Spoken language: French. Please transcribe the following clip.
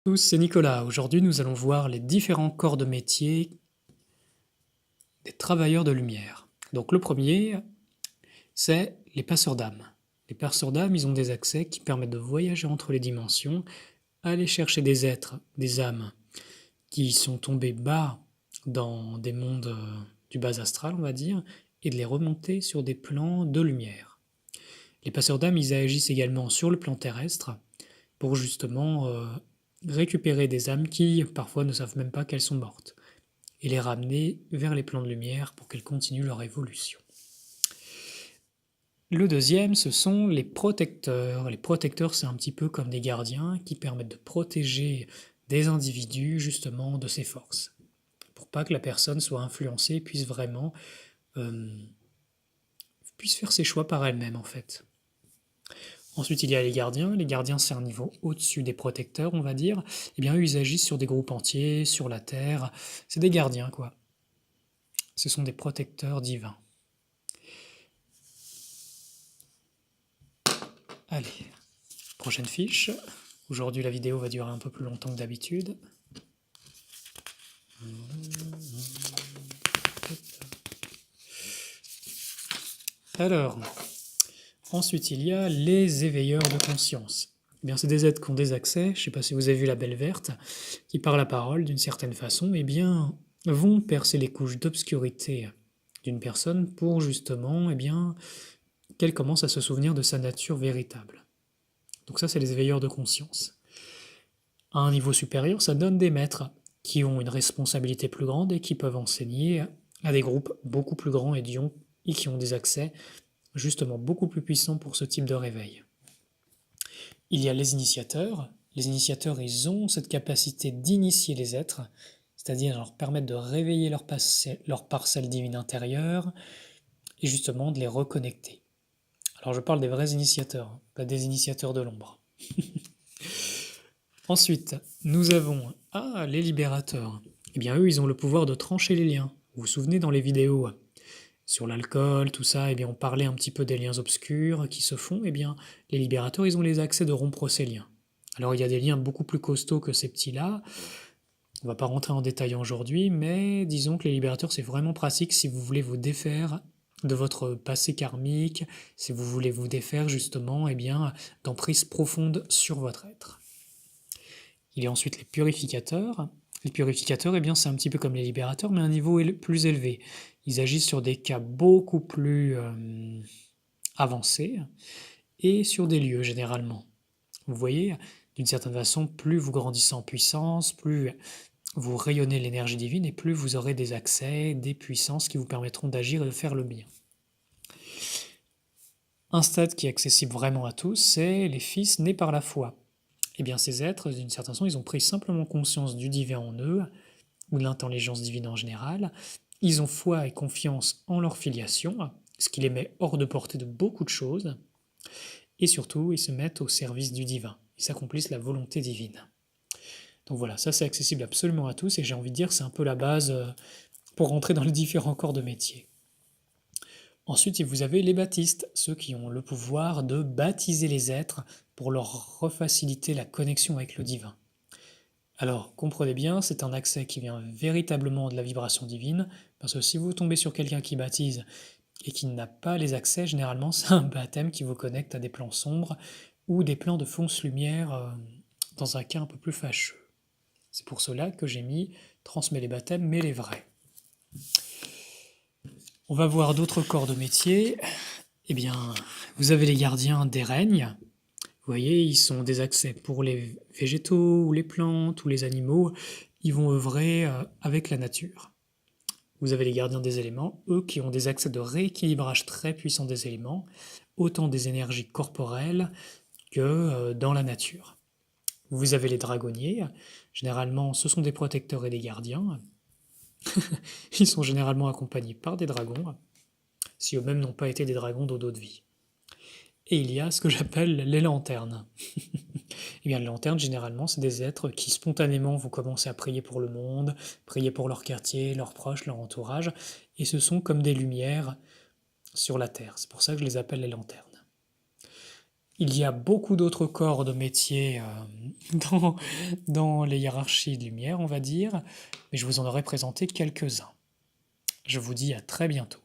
Tous, c'est Nicolas. Aujourd'hui, nous allons voir les différents corps de métier des travailleurs de lumière. Donc, le premier, c'est les passeurs d'âme. Les passeurs d'âme, ils ont des accès qui permettent de voyager entre les dimensions, aller chercher des êtres, des âmes qui sont tombés bas dans des mondes du bas astral, on va dire, et de les remonter sur des plans de lumière. Les passeurs d'âme, ils agissent également sur le plan terrestre pour justement récupérer des âmes qui parfois ne savent même pas qu'elles sont mortes et les ramener vers les plans de lumière pour qu'elles continuent leur évolution. Le deuxième, ce sont les protecteurs. Les protecteurs, c'est un petit peu comme des gardiens qui permettent de protéger des individus justement de ces forces, pour pas que la personne soit influencée et euh, puisse faire ses choix par elle-même en fait. Ensuite, il y a les gardiens. Les gardiens, c'est un niveau au-dessus des protecteurs, on va dire. Eh bien, eux, ils agissent sur des groupes entiers, sur la Terre. C'est des gardiens, quoi. Ce sont des protecteurs divins. Allez, prochaine fiche. Aujourd'hui, la vidéo va durer un peu plus longtemps que d'habitude. Alors, ensuite, il y a les éveilleurs de conscience. Eh bien, c'est des êtres qui ont des accès, je ne sais pas si vous avez vu la Belle Verte, qui par la parole, d'une certaine façon, eh bien, vont percer les couches d'obscurité d'une personne pour justement, eh bien, qu'elle commence à se souvenir de sa nature véritable. Donc ça, c'est les éveilleurs de conscience. À un niveau supérieur, ça donne des maîtres qui ont une responsabilité plus grande et qui peuvent enseigner à des groupes beaucoup plus grands et qui ont des accès justement beaucoup plus puissants pour ce type de réveil. Il y a les initiateurs. Les initiateurs, ils ont cette capacité d'initier les êtres, c'est-à-dire leur permettre de réveiller leur parcelle divine intérieure et justement de les reconnecter. Alors je parle des vrais initiateurs, pas des initiateurs de l'ombre. Ensuite, nous avons les libérateurs. Eh bien eux, ils ont le pouvoir de trancher les liens. Vous vous souvenez dans les vidéos sur l'alcool, tout ça, eh bien on parlait un petit peu des liens obscurs qui se font. Eh bien les libérateurs, ils ont les accès de rompre ces liens. Alors il y a des liens beaucoup plus costauds que ces petits-là. On ne va pas rentrer en détail aujourd'hui, mais disons que les libérateurs, c'est vraiment pratique si vous voulez vous défaire de votre passé karmique, si vous voulez vous défaire justement eh bien, d'emprises profondes sur votre être. Il y a ensuite les purificateurs. Les purificateurs, eh bien, c'est un petit peu comme les libérateurs, mais à un niveau plus élevé. Ils agissent sur des cas beaucoup plus avancés et sur des lieux généralement. Vous voyez, d'une certaine façon, plus vous grandissez en puissance, plus vous rayonnez l'énergie divine et plus vous aurez des accès, des puissances qui vous permettront d'agir et de faire le bien. Un stade qui est accessible vraiment à tous, c'est les fils nés par la foi. Eh bien, ces êtres, d'une certaine façon, ils ont pris simplement conscience du divin en eux, ou de l'intelligence divine en général. Ils ont foi et confiance en leur filiation, ce qui les met hors de portée de beaucoup de choses. Et surtout, ils se mettent au service du divin. Ils accomplissent la volonté divine. Donc voilà, ça c'est accessible absolument à tous et j'ai envie de dire c'est un peu la base pour rentrer dans les différents corps de métier. Ensuite, vous avez les baptistes, ceux qui ont le pouvoir de baptiser les êtres pour leur refaciliter la connexion avec le divin. Alors, comprenez bien, c'est un accès qui vient véritablement de la vibration divine, parce que si vous tombez sur quelqu'un qui baptise et qui n'a pas les accès, généralement c'est un baptême qui vous connecte à des plans sombres ou des plans de fausse lumière dans un cas un peu plus fâcheux. C'est pour cela que j'ai mis « transmet les baptêmes, mais les vrais ». On va voir d'autres corps de métier. Eh bien, vous avez les gardiens des règnes. Vous voyez, ils sont des accès pour les végétaux ou les plantes ou les animaux. Ils vont œuvrer avec la nature. Vous avez les gardiens des éléments, eux qui ont des accès de rééquilibrage très puissants des éléments, autant des énergies corporelles que dans la nature. Vous avez les dragonniers, généralement ce sont des protecteurs et des gardiens. Ils sont généralement accompagnés par des dragons, si eux-mêmes n'ont pas été des dragons dodo de vie. Et il y a ce que j'appelle les lanternes. Et bien les lanternes, généralement, c'est des êtres qui spontanément vont commencer à prier pour le monde, prier pour leur quartier, leurs proches, leur entourage, et ce sont comme des lumières sur la terre. C'est pour ça que je les appelle les lanternes. Il y a beaucoup d'autres corps de métiers dans, dans les hiérarchies de lumière, on va dire, mais je vous en aurais présenté quelques-uns. Je vous dis à très bientôt.